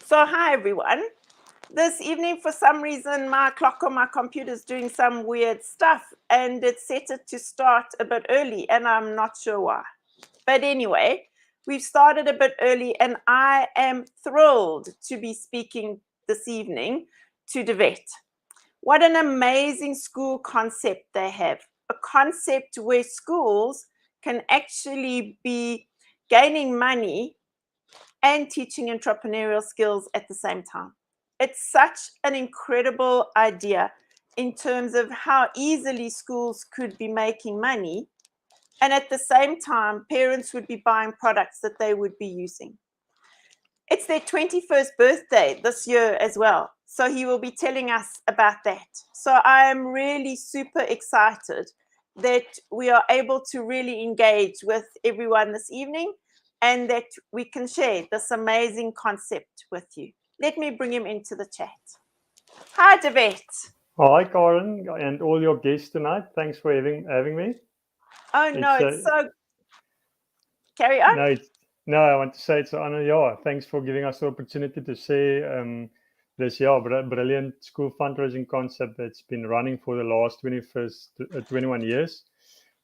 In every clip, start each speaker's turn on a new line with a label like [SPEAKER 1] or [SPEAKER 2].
[SPEAKER 1] So hi everyone. This evening, for some reason, my clock on my computer is doing some weird stuff and it set it to start a bit early and I'm not sure why. But anyway, we've started a bit early and I am thrilled to be speaking this evening to De Wet. What an amazing school concept they have. A concept where schools can actually be gaining money and teaching entrepreneurial skills at the same time. It's such an incredible idea in terms of how easily schools could be making money, and at the same time, parents would be buying products that they would be using. It's their 21st birthday this year as well, so he will be telling us about that. So I am really super excited that we are able to really engage with everyone this evening and that we can share this amazing concept with you. Let me bring him into the chat. Hi, De Wet.
[SPEAKER 2] Hi, Karen, and all your guests tonight. Thanks for having me.
[SPEAKER 1] Oh, no, it's so... Carry on.
[SPEAKER 2] No, I want to say it's an honor. Yeah, thanks for giving us the opportunity to share this brilliant school fundraising concept that's been running for the last 21 years.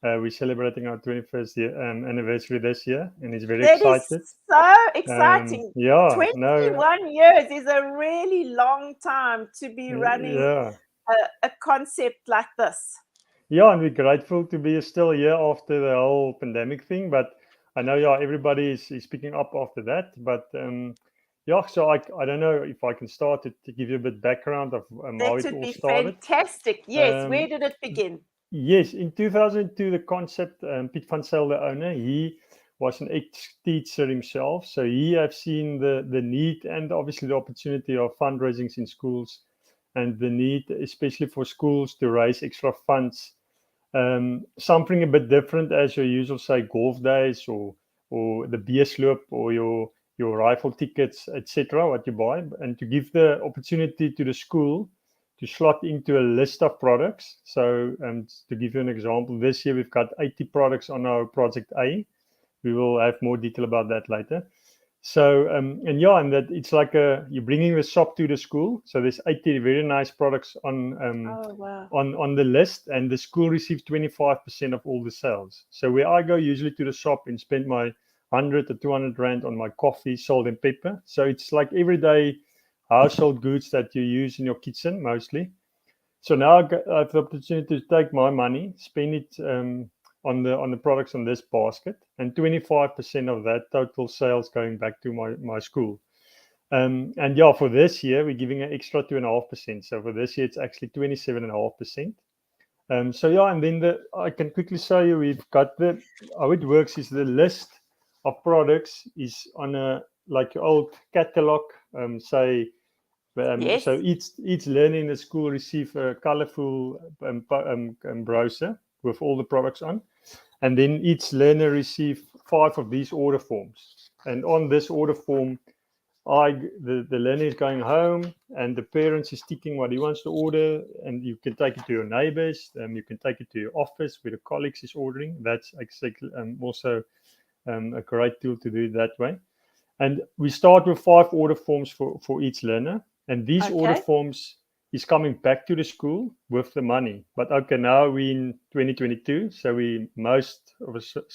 [SPEAKER 2] We're celebrating our 21st anniversary this year, and it's very excited.
[SPEAKER 1] That is so exciting. 21 years is a really long time to be running a concept like this.
[SPEAKER 2] Yeah, and we're grateful to be still here after the whole pandemic thing. But I know, everybody is picking up after that. But so I don't know if I can start to give you a bit background of how it all started.
[SPEAKER 1] That would be fantastic. Yes, where did it begin?
[SPEAKER 2] Yes, in 2002, the concept, Piet van Zyl, the owner, he was an ex-teacher himself. So he have seen the need and obviously the opportunity of fundraisings in schools and the need, especially for schools, to raise extra funds. Something a bit different as your usual, say, golf days or the beer slope or your rifle tickets, etc., what you buy, and to give the opportunity to the school to slot into a list of products. So to give you an example, this year we've got 80 products on our Project A. We will have more detail about that later. So, and that it's like you're bringing the shop to the school. So there's 80 very nice products on the list, and the school receives 25% of all the sales. So where I go usually to the shop and spend my 100 or 200 rand on my coffee, salt and pepper. So it's like everyday household goods that you use in your kitchen mostly. So now I have the opportunity to take my money, spend it on the products on this basket, and 25% of that total sales going back to my school. And for this year we're giving an extra 2.5%. So for this year it's actually 27.5%. And then I can quickly show you we've got how it works is the list of products is on a like old catalog, say.
[SPEAKER 1] Yes.
[SPEAKER 2] So each learner in the school receive a colorful brochure with all the products on, and then each learner receive 5 of these order forms. And on this order form, the learner is going home, and the parents is ticking what he wants to order, and you can take it to your neighbors, you can take it to your office where the colleagues is ordering. That's exactly also a great tool to do it that way. And we start with 5 order forms for each learner. And these order forms is coming back to the school with the money. But now we're in 2022, so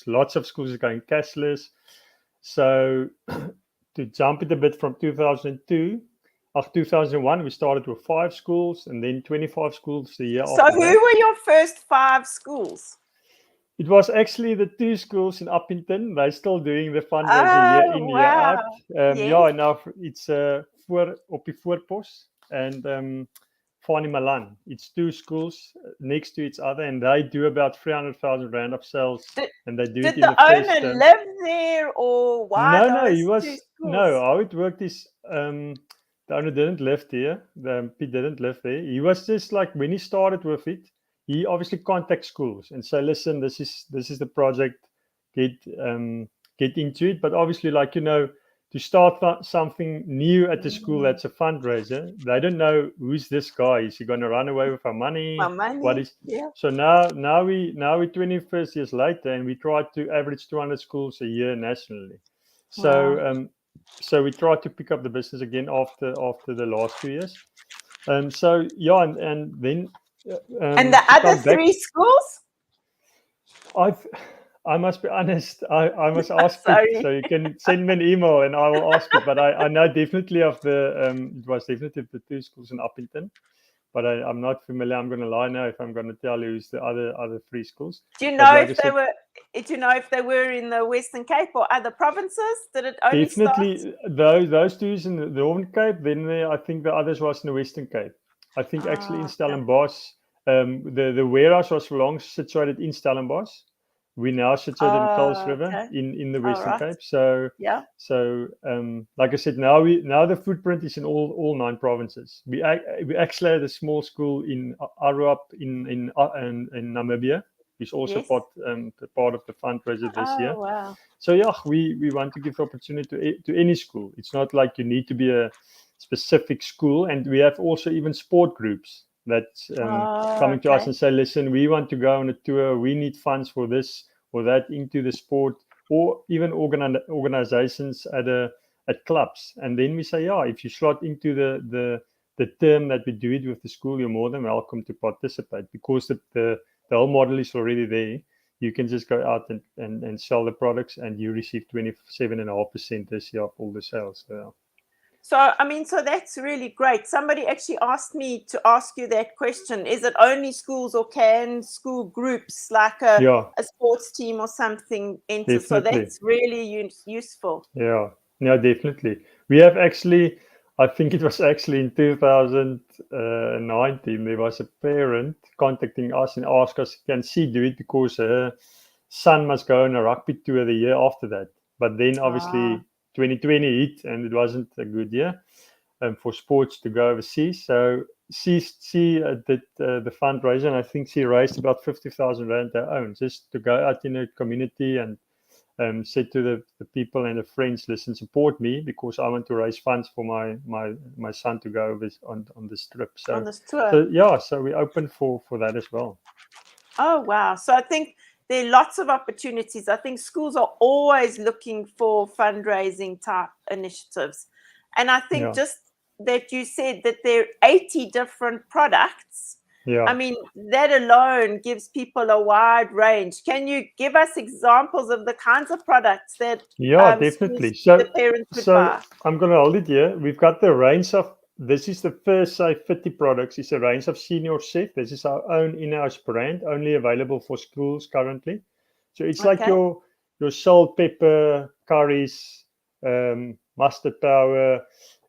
[SPEAKER 2] lots of schools are going cashless. So to jump it a bit from 2001, we started with 5 schools and then 25 schools the year after.
[SPEAKER 1] So who were your first 5 schools?
[SPEAKER 2] It was actually the 2 schools in Appington. They're still doing the fundraising year in, year out.
[SPEAKER 1] Yes.
[SPEAKER 2] Now it's op die Voorpos and Fani Malan. It's 2 schools next to each other, and they do about 300,000 rand of sales. And they do it in the
[SPEAKER 1] owner live there, or why?
[SPEAKER 2] No, he was 2 schools? No. How it worked is the owner didn't live there. Pete didn't live there. He was just like, when he started with it, he obviously contacts schools and say, listen, this is the project, get into it. But obviously, to start something new at the school that's a fundraiser, they don't know who's this guy. Is he going to run away with our money? What is? Yeah. So now we're 21st years later, and we try to average 200 schools a year nationally. So so we tried to pick up the business again after the last 2 years. So yeah, and then
[SPEAKER 1] And the
[SPEAKER 2] to
[SPEAKER 1] other
[SPEAKER 2] come back,
[SPEAKER 1] 3 schools?
[SPEAKER 2] I must be honest. I must ask Pete,
[SPEAKER 1] Sorry.
[SPEAKER 2] so you can send me an email and I will ask it. But I know definitely of the it was definitely the 2 schools in Uppington. But I'm not familiar. I'm going to lie now if I'm going to tell you who's the other 3 schools.
[SPEAKER 1] Do you
[SPEAKER 2] But
[SPEAKER 1] know
[SPEAKER 2] like I
[SPEAKER 1] if they
[SPEAKER 2] said,
[SPEAKER 1] were? Do you know if they were in the Western Cape or other provinces? Did it only start?
[SPEAKER 2] definitely those 2 is in the Northern Cape. Then I think the others was in the Western Cape. I think actually in
[SPEAKER 1] Okay.
[SPEAKER 2] Stellenbosch, the warehouse was long situated in Stellenbosch. We now situated in Kuils River
[SPEAKER 1] Okay.
[SPEAKER 2] in the
[SPEAKER 1] All
[SPEAKER 2] Western
[SPEAKER 1] right.
[SPEAKER 2] Cape. So
[SPEAKER 1] Yeah.
[SPEAKER 2] like I said, now the footprint is in all 9 provinces. We actually had a small school in Aruap in Namibia. It's also
[SPEAKER 1] Yes.
[SPEAKER 2] part of the fundraiser this year.
[SPEAKER 1] Oh, wow.
[SPEAKER 2] So yeah, we want to give the opportunity to any school. It's not like you need to be a specific school, and we have also even sport groups that coming to us
[SPEAKER 1] Okay.
[SPEAKER 2] and say, listen, we want to go on a tour. We need funds for this or that into the sport, or even organizations at clubs. And then we say, yeah, if you slot into the term that we do it with the school, you're more than welcome to participate, because the whole model is already there. You can just go out and sell the products, and you receive 27.5% this year of all the sales.
[SPEAKER 1] So, I mean, so that's really great. Somebody actually asked me to ask you that question. Is it only schools, or can school groups like
[SPEAKER 2] Yeah,
[SPEAKER 1] a sports team or something enter? So
[SPEAKER 2] definitely.
[SPEAKER 1] that's really useful.
[SPEAKER 2] Yeah, definitely. We have actually, I think it was actually in 2019, there was a parent contacting us and asked us, can she do it because her son must go on a rugby tour the year after that. But then
[SPEAKER 1] Ah,
[SPEAKER 2] obviously 2020 hit and it wasn't a good year for sports to go overseas. So she did the fundraiser, and I think she raised about 50,000 rand her own, just to go out in the community and said to the people and the friends, listen, support me because I want to raise funds for my son to go on this trip.
[SPEAKER 1] on
[SPEAKER 2] So
[SPEAKER 1] this tour.
[SPEAKER 2] yeah, so we open for that as well.
[SPEAKER 1] Oh, wow. So I think there are lots of opportunities. I think schools are always looking for fundraising type initiatives. And I think
[SPEAKER 2] Yeah,
[SPEAKER 1] just that you said that there are 80 different products. I
[SPEAKER 2] yeah,
[SPEAKER 1] mean, that alone gives people a wide range. Can you give us examples of the kinds of products that
[SPEAKER 2] yeah,
[SPEAKER 1] schools,
[SPEAKER 2] definitely.
[SPEAKER 1] the parents could buy?
[SPEAKER 2] I'm going to hold it here. We've got the range of, this is the first, say, 50 products. It's a range of Señor Chef. This is our own in-house brand, only available for schools currently. So it's like
[SPEAKER 1] Okay.
[SPEAKER 2] your salt, pepper, curries, mustard powder.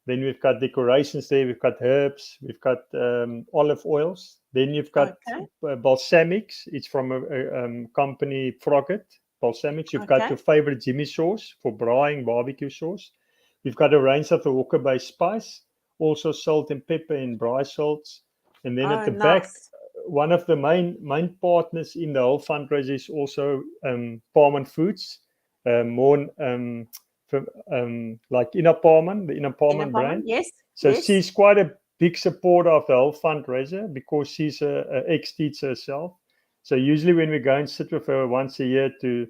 [SPEAKER 2] Then we've got decorations there. We've got herbs. We've got olive oils. Then you've got
[SPEAKER 1] Okay.
[SPEAKER 2] balsamics. It's from a company, Frogget. Balsamics. You've got
[SPEAKER 1] Okay.
[SPEAKER 2] your favorite Jimmy sauce for braaiing, barbecue sauce. We've got a range of the Walker-based spice, also salt and pepper and braai salts. And then at
[SPEAKER 1] Oh,
[SPEAKER 2] the back,
[SPEAKER 1] nice.
[SPEAKER 2] one of the main partners in the whole fundraiser is also Paarman Foods, more like Ina Paarman, the Ina
[SPEAKER 1] In a
[SPEAKER 2] Paarman
[SPEAKER 1] apartment?
[SPEAKER 2] brand.
[SPEAKER 1] Yes.
[SPEAKER 2] So
[SPEAKER 1] Yes.
[SPEAKER 2] she's quite a big supporter of the whole fundraiser because she's a ex-teacher herself. So usually when we go and sit with her once a year to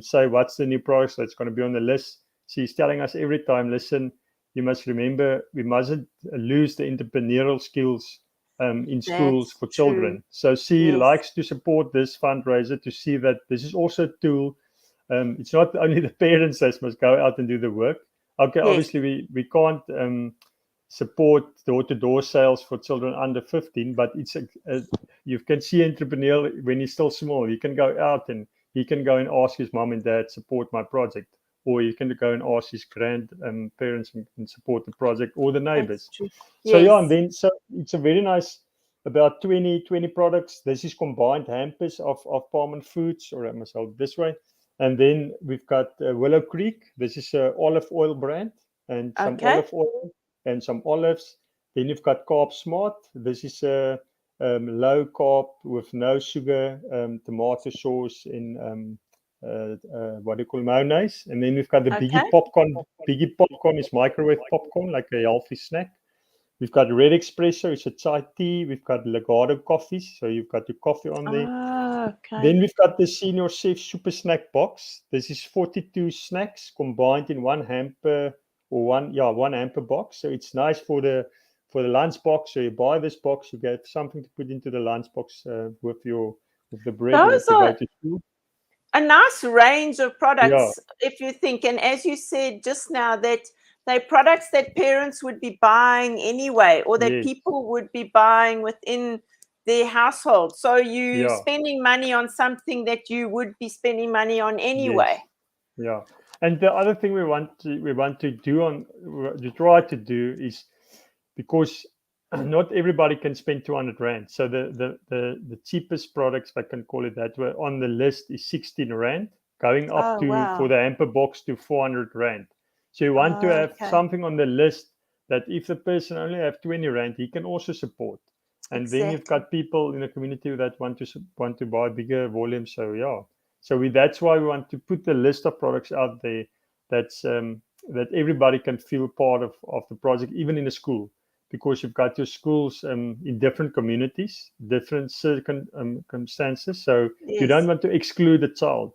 [SPEAKER 2] say what's the new products that's going to be on the list, she's telling us every time, listen, you must remember we mustn't lose the entrepreneurial skills in schools
[SPEAKER 1] That's
[SPEAKER 2] for
[SPEAKER 1] true.
[SPEAKER 2] children. So she
[SPEAKER 1] Yes.
[SPEAKER 2] likes to support this fundraiser to see that this is also a tool. It's not only the parents that must go out and do the work. Okay,
[SPEAKER 1] Yes.
[SPEAKER 2] obviously we can't support door-to-door sales for children under 15, but you can see entrepreneurial when he's still small. He can go out and he can go and ask his mom and dad, support my project, or you can go and ask his grandparents and support the project, or the
[SPEAKER 1] That's
[SPEAKER 2] neighbors.
[SPEAKER 1] true.
[SPEAKER 2] So yeah, and
[SPEAKER 1] Yes.
[SPEAKER 2] then so it's a very nice, about 20 products. This is combined hampers of Paarman Foods, or I must hold it this way. And then we've got Willow Creek. This is a olive oil brand, and some
[SPEAKER 1] Okay.
[SPEAKER 2] olive oil and some olives. Then you've got Carb Smart. This is a low carb with no sugar tomato sauce in what do you call mayonnaise. And then we've got the
[SPEAKER 1] Okay.
[SPEAKER 2] Biggie Popcorn. Biggie Popcorn is microwave popcorn, like a healthy snack. We've got Red Espresso, it's a chai tea. We've got Legato coffees, so you've got your coffee on there.
[SPEAKER 1] Okay.
[SPEAKER 2] Then we've got the Señor Chef Super Snack Box. This is 42 snacks combined in one hamper one hamper box. So it's nice for the lunch box. So you buy this box, you get something to put into the lunch box with the bread
[SPEAKER 1] Those
[SPEAKER 2] that you go
[SPEAKER 1] are
[SPEAKER 2] to school.
[SPEAKER 1] a nice range of
[SPEAKER 2] Yeah,
[SPEAKER 1] products, if you think, and as you said just now, that they're products that parents would be buying anyway, or that
[SPEAKER 2] yes,
[SPEAKER 1] people would be buying within their household. So you
[SPEAKER 2] yeah,
[SPEAKER 1] spending money on something that you would be spending money on anyway.
[SPEAKER 2] yes, yeah. And the other thing we want to try to do is, because not everybody can spend 200 rand. So the cheapest products, if I can call it that way, on the list is 16 rand, going up
[SPEAKER 1] Oh,
[SPEAKER 2] to, for
[SPEAKER 1] wow.
[SPEAKER 2] the hamper box, to 400 rand. So you want to have
[SPEAKER 1] Okay.
[SPEAKER 2] something on the list that if the person only have 20 rand, he can also support. And then you've
[SPEAKER 1] Exactly.
[SPEAKER 2] got people in the community that want to buy bigger volumes. So yeah, so that's why we want to put the list of products out there that everybody can feel part of the project, even in a school, because you've got your schools in different communities, different circumstances. So you don't
[SPEAKER 1] Yes.
[SPEAKER 2] want to exclude a child,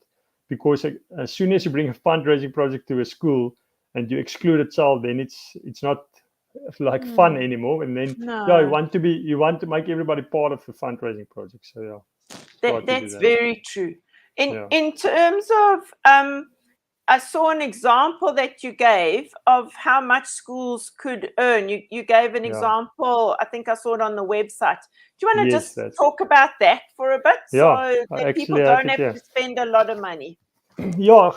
[SPEAKER 2] because as soon as you bring a fundraising project to a school and you exclude a child, then it's not like fun anymore. And then
[SPEAKER 1] No,
[SPEAKER 2] you want to make everybody part of the fundraising project. So yeah, try to do
[SPEAKER 1] that's
[SPEAKER 2] that.
[SPEAKER 1] very true.
[SPEAKER 2] Yeah,
[SPEAKER 1] In terms of I saw an example that you gave of how much schools could earn. You gave an
[SPEAKER 2] yeah,
[SPEAKER 1] example. I think I saw it on the website. Do you want to
[SPEAKER 2] yes,
[SPEAKER 1] just
[SPEAKER 2] that's
[SPEAKER 1] talk about that for a bit,
[SPEAKER 2] yeah.
[SPEAKER 1] so
[SPEAKER 2] I
[SPEAKER 1] that people
[SPEAKER 2] actually have
[SPEAKER 1] don't
[SPEAKER 2] it
[SPEAKER 1] have
[SPEAKER 2] here.
[SPEAKER 1] to spend a lot of money?
[SPEAKER 2] Yeah,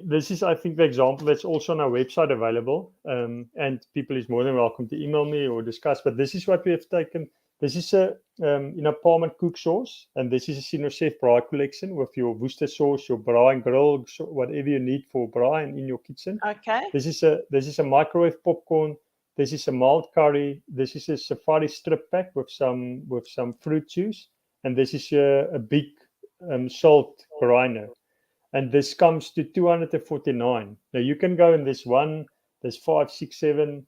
[SPEAKER 2] this is, I think, the example that's also on our website available, and people is more than welcome to email me or discuss. But this is what we have taken. This is a Paarman cook sauce, and this is a Señor Chef braai collection with your Worcester sauce, your braai and grill, whatever you need for braai and in your kitchen.
[SPEAKER 1] Okay.
[SPEAKER 2] This is a microwave popcorn. This is a mild curry. This is a safari strip pack with some fruit juice, and this is a big salt briner, and this comes to 249. Now you can go in this one, there's 5, 6, 7,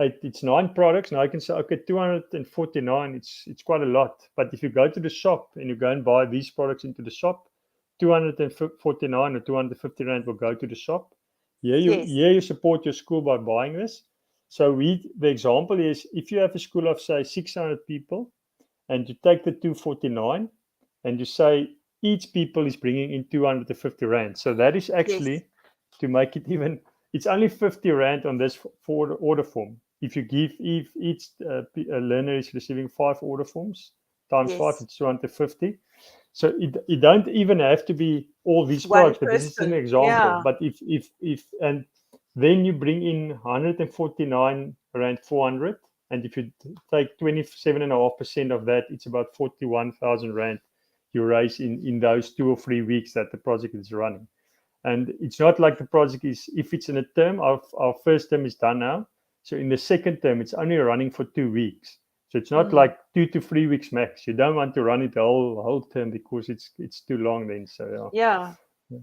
[SPEAKER 2] 8, it's 9 products. Now I can say, okay, 249, it's quite a lot. But if you go to the shop and you go and buy these products into the shop, 249 or 250 rand will go to the shop.
[SPEAKER 1] Yes.
[SPEAKER 2] You support your school by buying this. So the example is, if you have a school of say 600 people, and you take the 249 and you say each people is bringing in 250 rand. So that is
[SPEAKER 1] Yes.
[SPEAKER 2] actually, to make it even, it's only 50 rand on this for the order form. If you give, if each learner is receiving 5 order forms times 5,
[SPEAKER 1] Yes.
[SPEAKER 2] it's 250. So it don't even have to be all these
[SPEAKER 1] One
[SPEAKER 2] products, but this is an
[SPEAKER 1] person.
[SPEAKER 2] example.
[SPEAKER 1] Yeah.
[SPEAKER 2] But if and then you bring in 149 rand 400, and if you take 27.5% of that, it's about 41,000 rand you raise in those 2 or 3 weeks that the project is running. And it's not like the project is, if it's in a term, our first term is done now. So in the second term, it's only running for 2 weeks. So it's not like 2 to 3 weeks max. You don't want to run it the whole term, because it's too long then. So
[SPEAKER 1] Yeah.
[SPEAKER 2] yeah.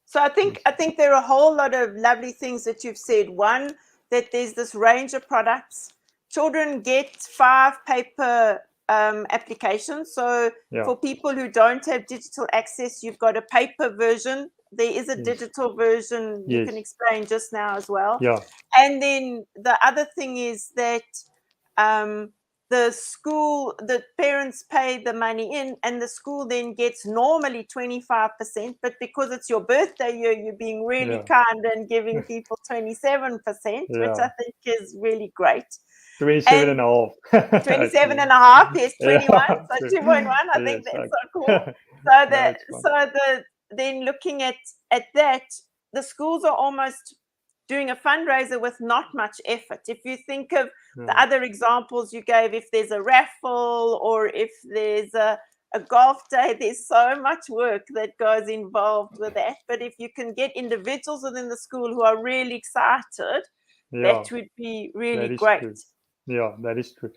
[SPEAKER 1] So I think there are a whole lot of lovely things that you've said. One, that there's this range of products. Children get 5 paper applications. So
[SPEAKER 2] Yeah.
[SPEAKER 1] for people who don't have digital access, you've got a paper version. There is a
[SPEAKER 2] Yes.
[SPEAKER 1] digital version you
[SPEAKER 2] Yes.
[SPEAKER 1] can explain just now as well.
[SPEAKER 2] Yeah.
[SPEAKER 1] And then the other thing is that the parents pay the money in, and the school then gets normally 25%, but because it's your birthday year, you're being really
[SPEAKER 2] Yeah.
[SPEAKER 1] kind and giving people 27%, which
[SPEAKER 2] Yeah.
[SPEAKER 1] I think is really great.
[SPEAKER 2] 27
[SPEAKER 1] And
[SPEAKER 2] and a half.
[SPEAKER 1] 27
[SPEAKER 2] Actually.
[SPEAKER 1] and a half, yes, 21,
[SPEAKER 2] Yeah.
[SPEAKER 1] so
[SPEAKER 2] True.
[SPEAKER 1] 2.1. I think
[SPEAKER 2] Yes.
[SPEAKER 1] that's so cool.
[SPEAKER 2] Okay.
[SPEAKER 1] So
[SPEAKER 2] No, it's fun.
[SPEAKER 1] then looking at that, the schools are almost doing a fundraiser with not much effort. If you think of the
[SPEAKER 2] Yeah.
[SPEAKER 1] other examples you gave, if there's a raffle or if there's a golf day, there's so much work that goes involved with that. But if you can get individuals within the school who are really excited,
[SPEAKER 2] Yeah.
[SPEAKER 1] that would be
[SPEAKER 2] That
[SPEAKER 1] really
[SPEAKER 2] is
[SPEAKER 1] great.
[SPEAKER 2] true. Yeah, that is true.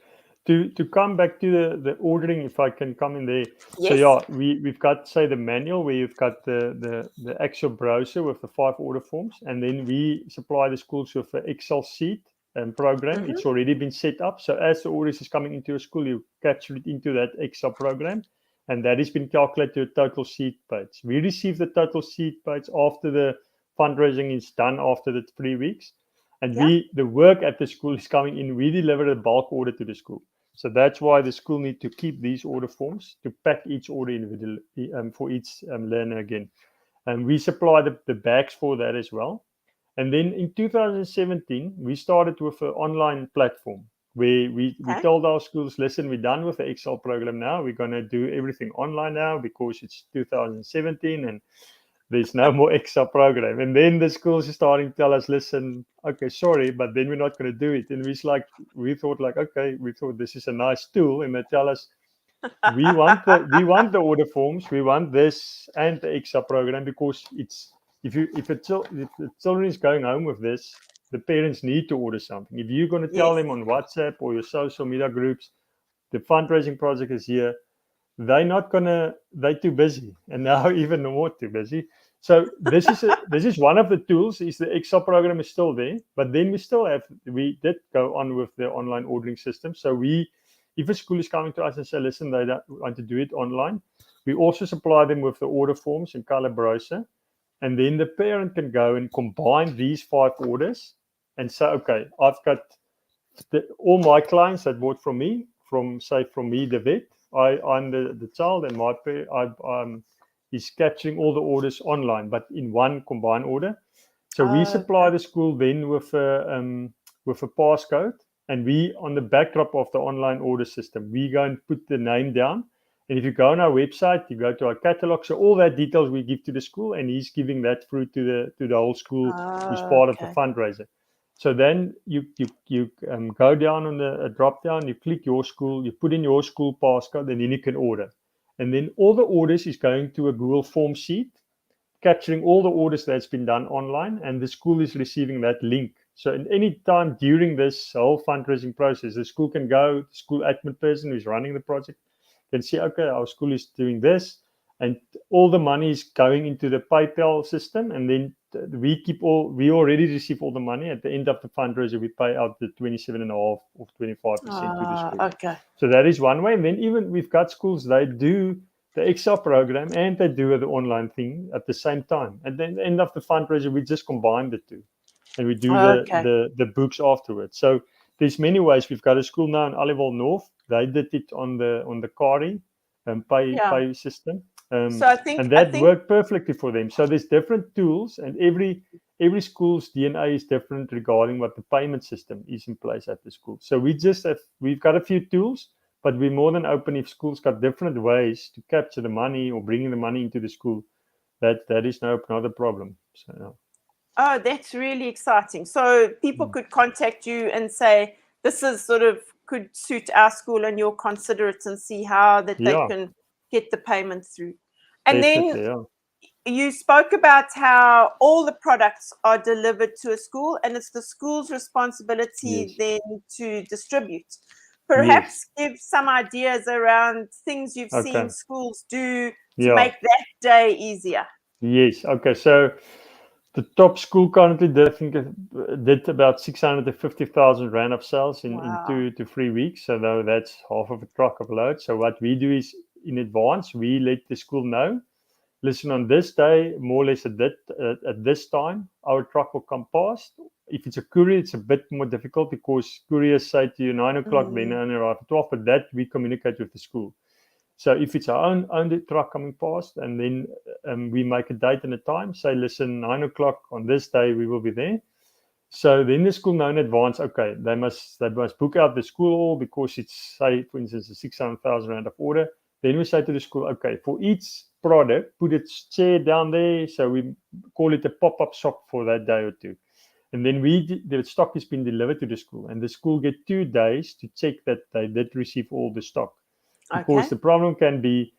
[SPEAKER 2] To come back to the ordering, if I can come in there. So
[SPEAKER 1] Yes.
[SPEAKER 2] yeah, we've got, say, the manual where you've got the actual browser with the 5 order forms, and then we supply the schools with the Excel sheet and program.
[SPEAKER 1] Mm-hmm.
[SPEAKER 2] It's already been set up. So as the orders is coming into a school, you capture it into that Excel program, and that has been calculated to a total seat page. We receive the total seat page after the fundraising is done after the 3 weeks, and the work at the school is coming in. We deliver a bulk order to the school. So that's why the school need to keep these order forms to pack each order individually for each learner again. And we supply the bags for that as well. And then in 2017, we started with an online platform where we told our schools, listen, we're done with the Excel program now. We're going to do everything online now because it's 2017 and there's no more Excel program. And then the schools are starting to tell us, listen, okay, sorry, but then we're not going to do it. And we thought okay, we thought this is a nice tool. And they tell us, we want the order forms, we want this and the Excel program, because it's if the children is going home with this, the parents need to order something. If you're going to tell them on WhatsApp or your social media groups, the fundraising project is here, they're too busy, and now even more too busy. So this is one of the tools. Is the Excel program is still there, but then we did go on with the online ordering system. So if a school is coming to us and say, listen, they don't want to do it online, we also supply them with the order forms and color brochure, and then the parent can go and combine these 5 orders and say, okay, I've got all my clients that bought from me, from me, the vet. I'm the child, and my is capturing all the orders online, but in one combined order. So we supply the school then with a passcode, and we, on the backdrop of the online order system, we go and put the name down. And if you go on our website, you go to our catalog. So all that details we give to the school, and he's giving that through to the whole school, who's part of the fundraiser. So then you go down on the drop down, you click your school, you put in your school passcode, and then you can order. And then all the orders is going to a Google form sheet, capturing all the orders that's been done online, and the school is receiving that link. So at any time during this whole fundraising process, the school can go, the school admin person who's running the project can see, okay, our school is doing this, and all the money is going into the PayPal system, and then we already receive all the money. At the end of the fundraiser, we pay out the 27.5% or 25% to the school.
[SPEAKER 1] Okay.
[SPEAKER 2] So that is one way. And then even we've got schools, they do the Excel program and they do the online thing at the same time. And then at the end of the fundraiser, we just combine the two, and we do the books afterwards. So there's many ways. We've got a school now in Aliwal North. They did it on the Kari pay system.
[SPEAKER 1] So I think,
[SPEAKER 2] and that worked perfectly for them. So there's different tools, and every school's DNA is different regarding what the payment system is in place at the school. So we've got a few tools, but we're more than open if schools got different ways to capture the money or bringing the money into the school. That is not a problem. So,
[SPEAKER 1] Oh, that's really exciting. So people could contact you and say, this is could suit our school, and you'll consider it and see how that they can get the payment through. And then you spoke about how all the products are delivered to a school, and it's the school's responsibility then to distribute. Perhaps give some ideas around things you've seen schools do to make that day easier.
[SPEAKER 2] Yes. Okay. So the top school currently did about 650,000 Rand of sales in 2 to 3 weeks. So that's half of a truck of load. So what we do is, in advance, we let the school know, listen, on this day, more or less at this time, our truck will come past. If it's a courier, it's a bit more difficult because couriers say to you 9 o'clock, then only arrive at 12, but that we communicate with the school. So if it's our own truck coming past, and then we make a date and a time, say, listen, 9 o'clock on this day, we will be there. So then the school know in advance, okay, they must book out the school hall because it's, say, for instance, a 600,000 Rand of order. Then we say to the school, okay, for each product, put its chair down there. So we call it a pop-up shop for that day or two. And then the stock has been delivered to the school, and the school get 2 days to check that they did receive all the stock. Because the problem can be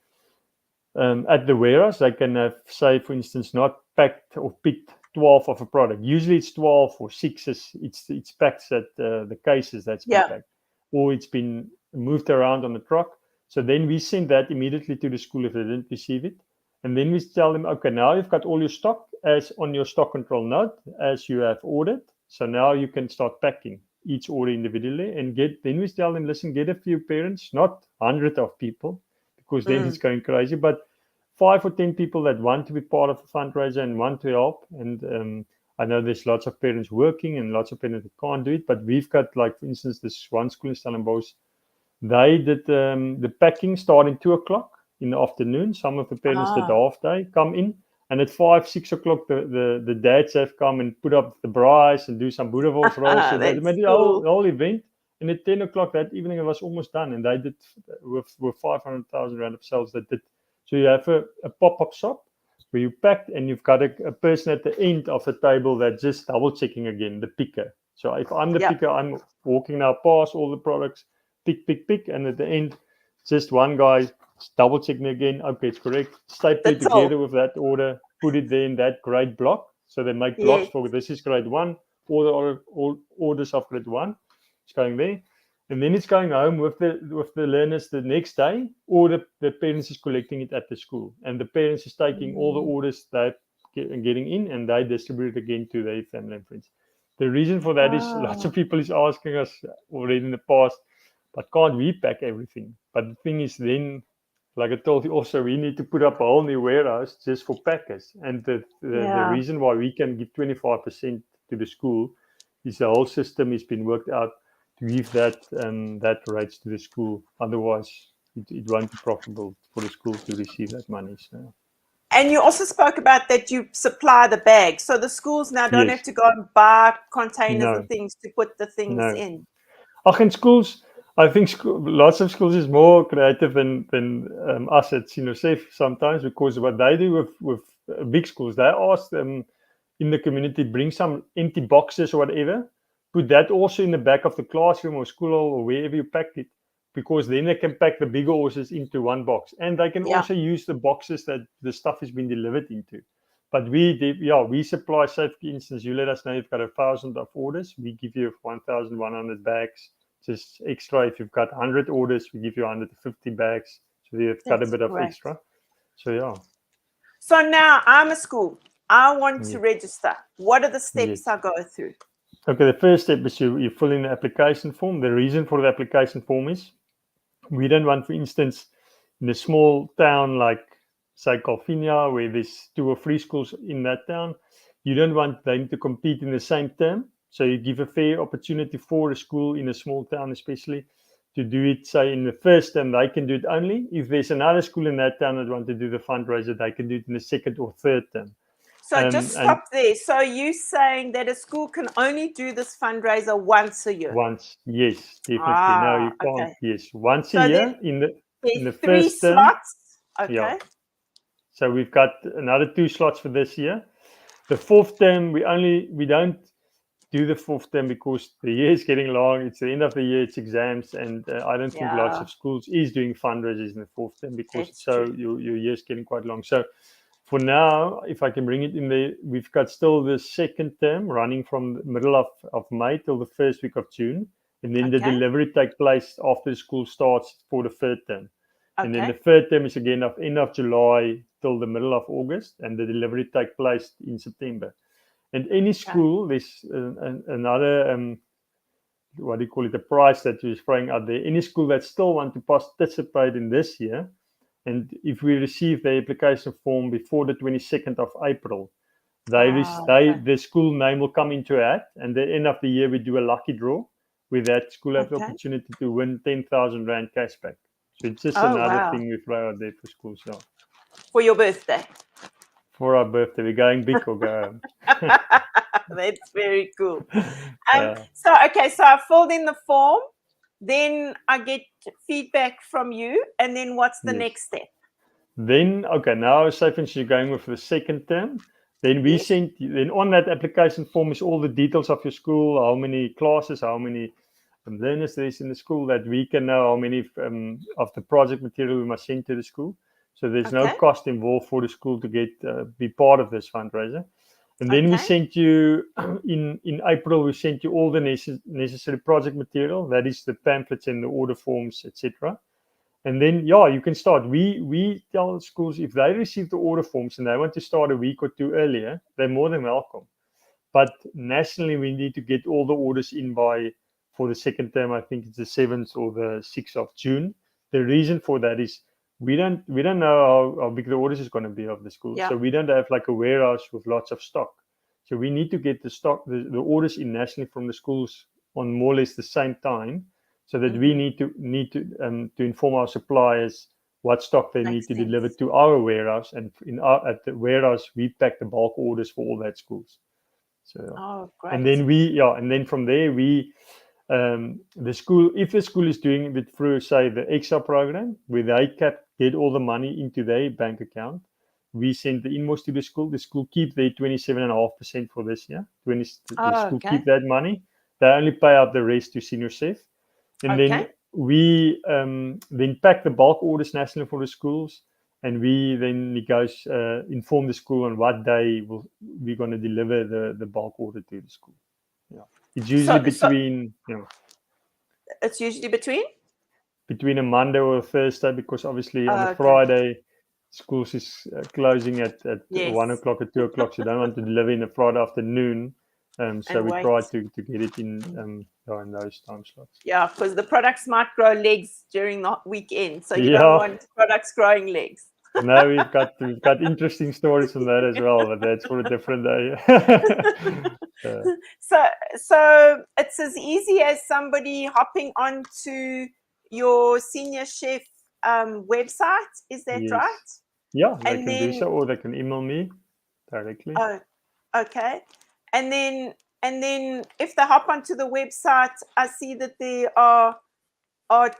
[SPEAKER 2] at the warehouse, they can have, say, for instance, not packed or picked 12 of a product. Usually it's 12 or 6. It's packed at the cases that's been packed, or it's been moved around on the truck. So then we send that immediately to the school if they didn't receive it. And then we tell them, okay, now you've got all your stock as on your stock control note as you have ordered. So now you can start packing each order individually, and then we tell them, listen, get a few parents, not hundreds of people, because then it's going crazy. But 5 or 10 people that want to be part of a fundraiser and want to help. And I know there's lots of parents working and lots of parents that can't do it. But we've got, like, for instance, this one school in Stellenbosch. They did the packing starting 2 o'clock in the afternoon. Some of the parents did half day, come in. And at 5, 6 o'clock, the dads have come and put up the braais and do some boerewors rolls. So they made the whole event. And at 10 o'clock that evening, it was almost done. And they did with 500,000 rand of sales. They did. So you have a pop-up shop where you packed, and you've got a person at the end of the table that's just double checking again, the picker. So if I'm the picker, I'm walking now past all the products, pick. And at the end, just one guy double checking again. Okay, it's correct. Staple it together with that order, put it there in that grade block. So they make blocks for this is grade 1, all orders of grade 1. It's going there. And then it's going home with the learners the next day, or the parents is collecting it at the school. And the parents is taking all the orders they're getting in, and they distribute it again to their family and friends. The reason for that is lots of people is asking us already in the past, but can't we pack everything? But the thing is, then, like I told you also, we need to put up a whole new warehouse just for packers. And the reason why we can give 25% to the school is the whole system has been worked out to give that rights to the school. Otherwise, it won't be profitable for the school to receive that money. So.
[SPEAKER 1] And you also spoke about that you supply the bags. So the schools now don't have to go and buy containers and things to put the things in.
[SPEAKER 2] In schools, I think lots of schools is more creative than us at SEnor Chef sometimes, because what they do with big schools, they ask them in the community, bring some empty boxes or whatever, put that also in the back of the classroom or school or wherever you packed it, because then they can pack the bigger orders into one box, and they can also use the boxes that the stuff has been delivered into. But we supply. Say, for instance, you let us know you've got 1,000 of orders, we give you 1,100 bags. Just extra. If you've got 100 orders, we give you 150 bags. So you've got a bit of extra. So
[SPEAKER 1] So now I'm a school. I want to register. What are the steps I go through?
[SPEAKER 2] Okay, the first step is you fill in the application form. The reason for the application form is we don't want, for instance, in a small town like, say, Calvinia, where there's 2 or 3 schools in that town, you don't want them to compete in the same term. So you give a fair opportunity for a school in a small town, especially, to do it, say, in the first term. They can do it only. If there's another school in that town that want to do the fundraiser, they can do it in the second or third term.
[SPEAKER 1] So just stop there. So you're saying that a school can only do this fundraiser once a year?
[SPEAKER 2] Once, yes, definitely. No, you can't. Okay. Yes, once a year in the first term.
[SPEAKER 1] 3 slots. Okay.
[SPEAKER 2] Yeah. So we've got another 2 slots for this year. The 4th term, we don't do the 4th term because the year is getting long. It's the end of the year. It's exams, and I don't think lots of schools is doing fundraisers in the 4th term because your year is getting quite long. So for now, if I can bring it in there, we've got still the 2nd term running from the middle of May till the 1st week of June, and then the delivery take place after the school starts for the 3rd term. And then the 3rd term is again of end of July till the middle of August, and the delivery take place in September. And any school, there's another, what do you call it, a prize that you're throwing out there. Any school that still want to participate in this year, and if we receive the application form before the 22nd of April, the school name will come into a hat, and at the end of the year, we do a lucky draw where that school has the opportunity to win 10,000 Rand cashback. So it's just another thing we throw out there for schools. Yeah.
[SPEAKER 1] For your birthday?
[SPEAKER 2] For our birthday. We're going big or go home.
[SPEAKER 1] That's very cool. So I filled in the form. Then I get feedback from you, and then what's the next step?
[SPEAKER 2] Then, now say for instance you're going with the 2nd term, then we send you, then on that application form is all the details of your school, how many classes, how many learners there is in the school, that we can know how many of the project material we must send to the school. So there's no cost involved for the school to be part of this fundraiser. And then we sent you, in April, we sent you all the necessary project material. That is the pamphlets and the order forms, etc. And then, you can start. We tell schools if they receive the order forms and they want to start a week or 2 earlier, they're more than welcome. But nationally, we need to get all the orders in for the 2nd term. I think it's the 7th or the 6th of June. The reason for that is we don't know how big the orders is going to be of the school.
[SPEAKER 1] Yeah.
[SPEAKER 2] So we don't have like a warehouse with lots of stock. So we need to get the stock, the orders in nationally from the schools on more or less the same time, so that we need to inform our suppliers what stock they need to deliver to our warehouse, and at the warehouse we pack the bulk orders for all that schools. So
[SPEAKER 1] great.
[SPEAKER 2] and then from there we the school, if the school is doing it through, say, the extra program, where they get all the money into their bank account, we send the invoice to the school. The school keep their 27.5% for this year. The school keep that money. They only pay out the rest to Señor Chef. And then we then pack the bulk orders nationally for the schools, and we then inform the school on what day we're going to deliver the bulk order to the school. Yeah, it's usually
[SPEAKER 1] it's usually
[SPEAKER 2] between a Monday or a Thursday, because obviously on a Friday schools is closing at 1 o'clock or 2 o'clock. So you don't want to deliver in a Friday afternoon. So we try to get it in those time slots.
[SPEAKER 1] Yeah, because the products might grow legs during the weekend, so you don't want products growing legs.
[SPEAKER 2] No, we've got interesting stories on that as well, but that's for a different day.
[SPEAKER 1] So it's as easy as somebody hopping onto your Señor Chef website. Is that right?
[SPEAKER 2] Yeah, they can do so, or they can email me directly.
[SPEAKER 1] Oh, okay. And then if they hop onto the website, I see that there are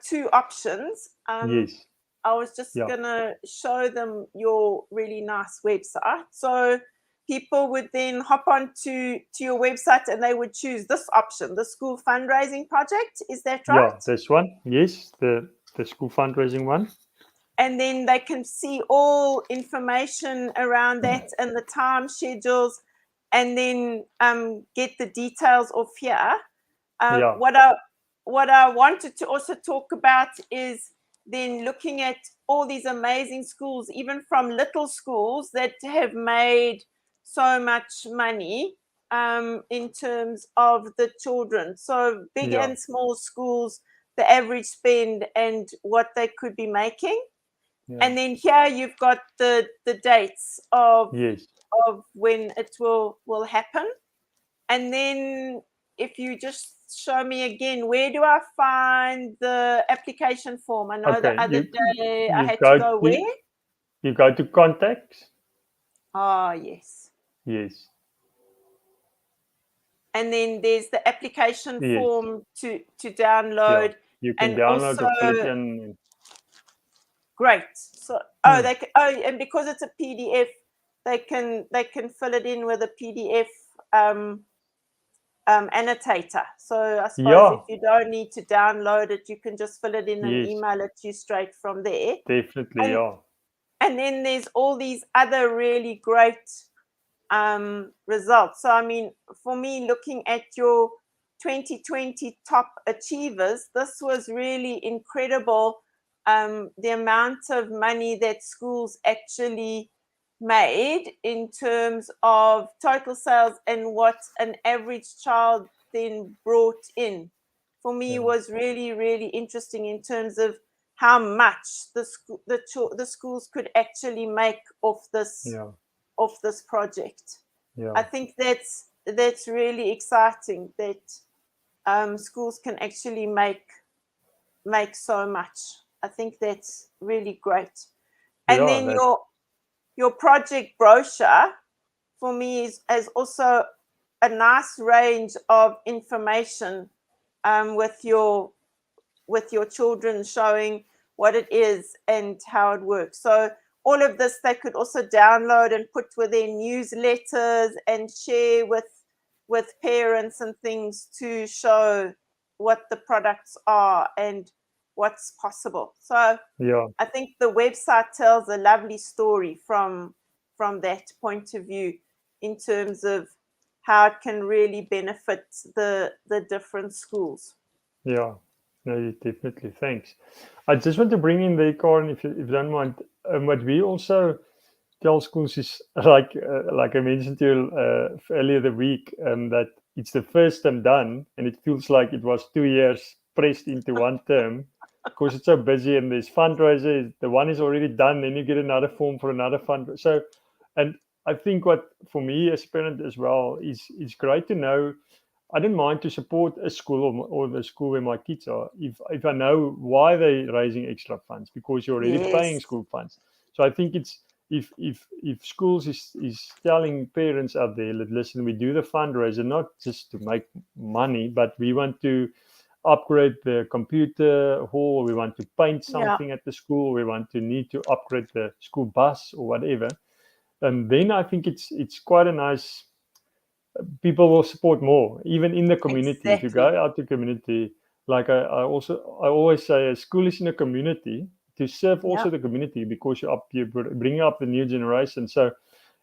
[SPEAKER 1] two options.
[SPEAKER 2] Yes.
[SPEAKER 1] I was just gonna show them your really nice website. So people would then hop onto your website and they would choose this option, the School Fundraising Project. Is that right?
[SPEAKER 2] Yeah, this one. Yes, the School Fundraising one.
[SPEAKER 1] And then they can see all information around that and the time schedules, and then get the details off here. What I wanted to also talk about is then looking at all these amazing schools, even from little schools that have made so much money in terms of the children. So big and small schools, the average spend and what they could be making. And then here you've got the dates of when it will happen. And then if you just show me again, where do I find the application form? I know the other day I had to go where?
[SPEAKER 2] You go to contacts.
[SPEAKER 1] Oh, yes.
[SPEAKER 2] Yes.
[SPEAKER 1] And then there's the application form to download.
[SPEAKER 2] Yeah. You can download or fill it in.
[SPEAKER 1] Great. So and because it's a PDF, they can fill it in with a PDF annotator. So I suppose if you don't need to download it, you can just fill it in and email it to you straight from there.
[SPEAKER 2] Definitely,
[SPEAKER 1] And then there's all these other really great results. So I mean, for me, looking at your 2020 top achievers, this was really incredible. The amount of money that schools actually made in terms of total sales and what an average child then brought in, for me was really, really interesting in terms of how much the schools could actually make off this project. I think that's really exciting that schools can actually make so much. I think that's really great. And then your project brochure for me is also a nice range of information with your children, showing what it is and how it works. So all of this they could also download and put with their newsletters and share with parents and things to show what the products are and what's possible. So I think the website tells a lovely story from that point of view in terms of how it can really benefit the different schools.
[SPEAKER 2] Yeah, no, definitely. Thanks. I just want to bring in there, Karen, if you don't mind. What we also tell schools is like I mentioned to you earlier the week, that it's the first term done, and it feels like it was 2 years pressed into one term. because it's so busy, and there's fundraiser. The one is already done, then you get another form for another fundraiser. So, and I think what for me as a parent as well is it's great to know. I don't mind to support a school or the school where my kids are if I know why they're raising extra funds, because you're already paying
[SPEAKER 1] Yes.
[SPEAKER 2] school funds. So I think it's if schools is telling parents out there that, listen, we do the fundraiser not just to make money, but we want to upgrade the computer hall, we want to paint
[SPEAKER 1] Yeah.
[SPEAKER 2] something at the school, we want to need to upgrade the school bus or whatever, and then I think it's quite a nice, people will support more, even in the community. If you
[SPEAKER 1] Exactly.
[SPEAKER 2] go out to community, like I always say, a school is in a community to serve
[SPEAKER 1] Yeah.
[SPEAKER 2] also the community, because you bring up the new generation. So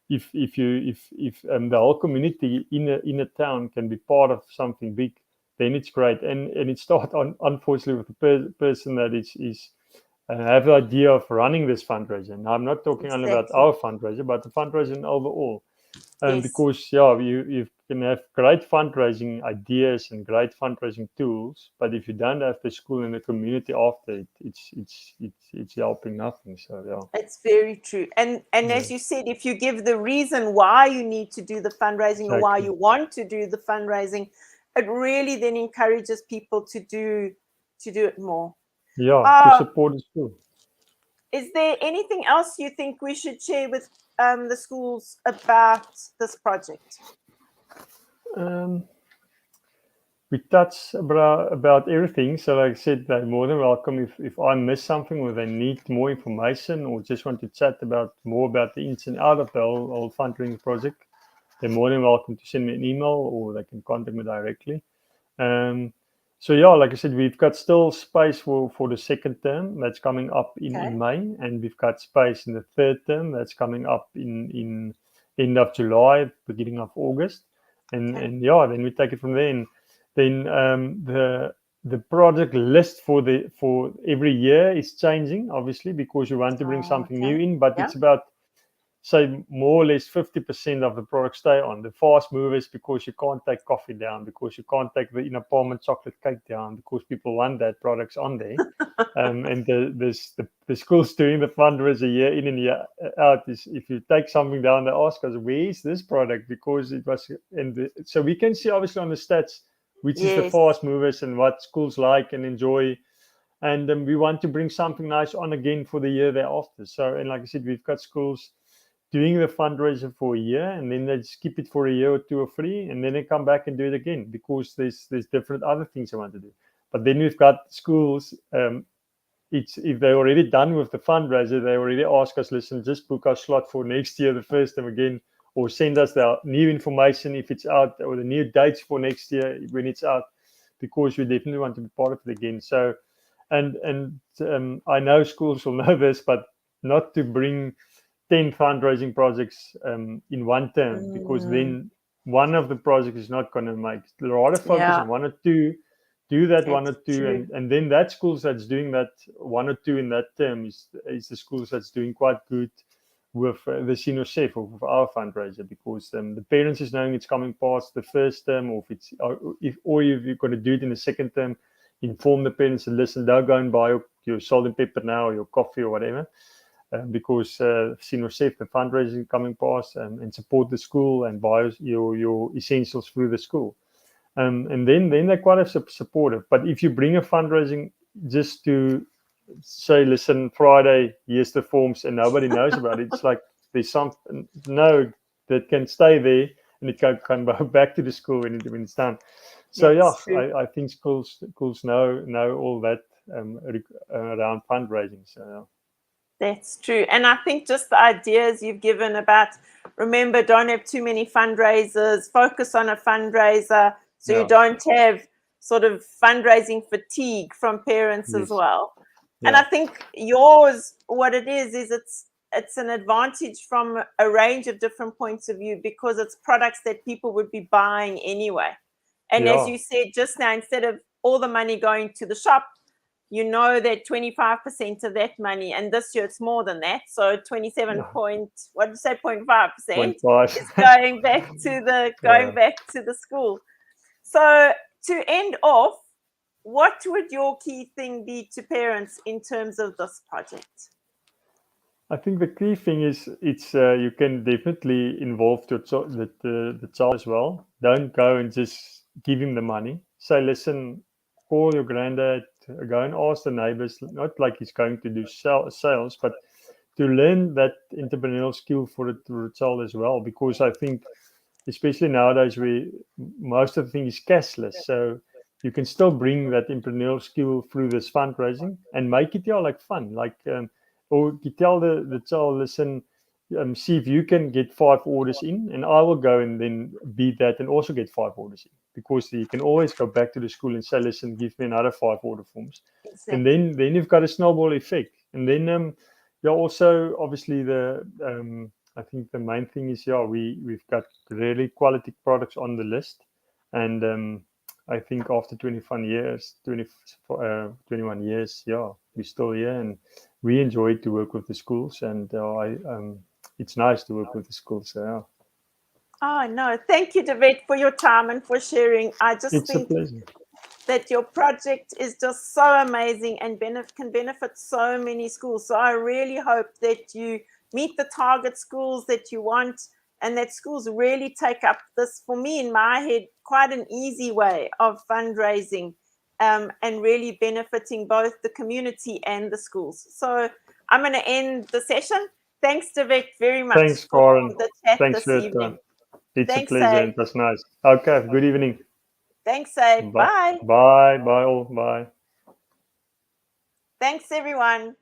[SPEAKER 2] if the whole community in a town can be part of something big, then it's great. And it starts on, unfortunately, with the person that is have the idea of running this fundraiser. And I'm not talking only about
[SPEAKER 1] Exactly.
[SPEAKER 2] our fundraiser, but the fundraising overall.
[SPEAKER 1] Yes.
[SPEAKER 2] Because you can have great fundraising ideas and great fundraising tools, but if you don't have the school and the community after it, it's helping nothing. So
[SPEAKER 1] It's very true. And
[SPEAKER 2] yeah,
[SPEAKER 1] as you said, if you give the reason why you need to do the fundraising or why
[SPEAKER 2] exactly.
[SPEAKER 1] you want to do the fundraising, it really then encourages people to do it more.
[SPEAKER 2] Yeah, to
[SPEAKER 1] Uh,
[SPEAKER 2] support the school.
[SPEAKER 1] is there anything else you think we should share with the schools about this project?
[SPEAKER 2] Um, we touch about everything. So like I said, they're more than welcome if I miss something or they need more information or just want to chat about more about the ins and out of the whole fundraising project. They're more than welcome to send me an email or they can contact me directly. Um, so yeah, like I said, we've got still space for the second term that's coming up in
[SPEAKER 1] Okay.
[SPEAKER 2] May, and we've got space in the third term that's coming up in end of July, beginning of August,
[SPEAKER 1] Okay.
[SPEAKER 2] and yeah, then we take it from there. And then the project list for every year is changing, obviously, because we want to bring
[SPEAKER 1] Oh,
[SPEAKER 2] something new
[SPEAKER 1] okay.
[SPEAKER 2] in, but
[SPEAKER 1] Yeah.
[SPEAKER 2] it's about, say, more or less 50% of the products stay on. The fast movers, because you can't take coffee down, because you can't take the Paarman chocolate cake down, because people want that products on there. And the schools doing the fundraiser year in and year out is, if you take something down, they ask us, where is this product? Because it was, so we can see obviously on the stats which is the
[SPEAKER 1] Yes.
[SPEAKER 2] fast movers and what schools like and enjoy, and we want to bring something nice on again for the year thereafter. So, and like I said, we've got schools doing the fundraiser for a year, and then they skip it for a year or two or three, and then they come back and do it again, because there's different other things they want to do. But then we've got schools, it's, if they're already done with the fundraiser, they already ask us, listen, just book our slot for next year the first time again, or send us the new information if it's out, or the new dates for next year when it's out, because we definitely want to be part of it again. So, and I know schools will know this, but not to bring 10 fundraising projects in one term, because
[SPEAKER 1] Mm,
[SPEAKER 2] then one of the projects is not going to make. Rather focus
[SPEAKER 1] yeah,
[SPEAKER 2] on one or two, do that one
[SPEAKER 1] that's
[SPEAKER 2] or two,
[SPEAKER 1] true.
[SPEAKER 2] and then that schools that's doing that one or two in that term is the schools that's doing quite good with the Señor Chef or with our fundraiser, because the parents is knowing it's coming past the first term, or if you're going to do it in the second term, inform the parents and listen, don't go and buy your salt and pepper now, or your coffee or whatever, because Señor Chef, the fundraising coming past, and support the school and buy your essentials through the school. And then they're quite supportive. But if you bring a fundraising just to say, listen, Friday, here's the forms, and nobody knows about it, it's like there's something no that can stay there, and it can go back to the school when it's done. So yeah,
[SPEAKER 1] That's true.
[SPEAKER 2] I think schools know all that around fundraising. So yeah.
[SPEAKER 1] That's true. And I think just the ideas you've given about, remember, don't have too many fundraisers, focus on a fundraiser so you
[SPEAKER 2] Yeah.
[SPEAKER 1] don't have sort of fundraising fatigue from parents as
[SPEAKER 2] Yes.
[SPEAKER 1] well. And
[SPEAKER 2] Yeah.
[SPEAKER 1] I think yours, what it is it's an advantage from a range of different points of view, because it's products that people would be buying anyway. And as
[SPEAKER 2] Yeah.
[SPEAKER 1] you said just now, instead of all the money going to the shop, you know that 25% of that money, and this year it's more than that, so 27
[SPEAKER 2] Yeah.
[SPEAKER 1] point, what did you say, 0.5%
[SPEAKER 2] 0.5.
[SPEAKER 1] is going back to the
[SPEAKER 2] Yeah.
[SPEAKER 1] school. So to end off, what would your key thing be to parents in terms of this project?
[SPEAKER 2] I think the key thing is it's you can definitely involve the child as well. Don't go and just give him the money. Say, listen, call your granddad, go and ask the neighbors. Not like he's going to do sales, but to learn that entrepreneurial skill for the child as well. Because I think, especially nowadays, where most of the thing is cashless, so you can still bring that entrepreneurial skill through this fundraising and make it like fun, or you tell the child, listen, see if you can get 5 orders in, and I will go and then beat that and also get 5 orders in, because you can always go back to the school and say, listen, give me another 5 order forms.
[SPEAKER 1] Exactly.
[SPEAKER 2] And then you've got a snowball effect. And then also obviously I think the main thing is we've got really quality products on the list, and I think after 21 years, we're still here, and we enjoy to work with the schools, and it's nice to work with the schools. So yeah.
[SPEAKER 1] Oh no, thank you, David, for your time and for sharing. I just
[SPEAKER 2] It's
[SPEAKER 1] think
[SPEAKER 2] a pleasure.
[SPEAKER 1] that your project is just so amazing and can benefit so many schools. So I really hope that you meet the target schools that you want, and that schools really take up this, for me in my head, quite an easy way of fundraising, and really benefiting both the community and the schools. So I'm going to end the session. Thanks, David, very much.
[SPEAKER 2] Thanks, Karen.
[SPEAKER 1] For the chat
[SPEAKER 2] Thanks
[SPEAKER 1] this
[SPEAKER 2] for your
[SPEAKER 1] evening.
[SPEAKER 2] time. It's
[SPEAKER 1] Thanks,
[SPEAKER 2] a pleasure.
[SPEAKER 1] Abe.
[SPEAKER 2] It was nice. Okay, good evening.
[SPEAKER 1] Thanks, Abe. Bye.
[SPEAKER 2] Bye all. Bye.
[SPEAKER 1] Thanks, everyone.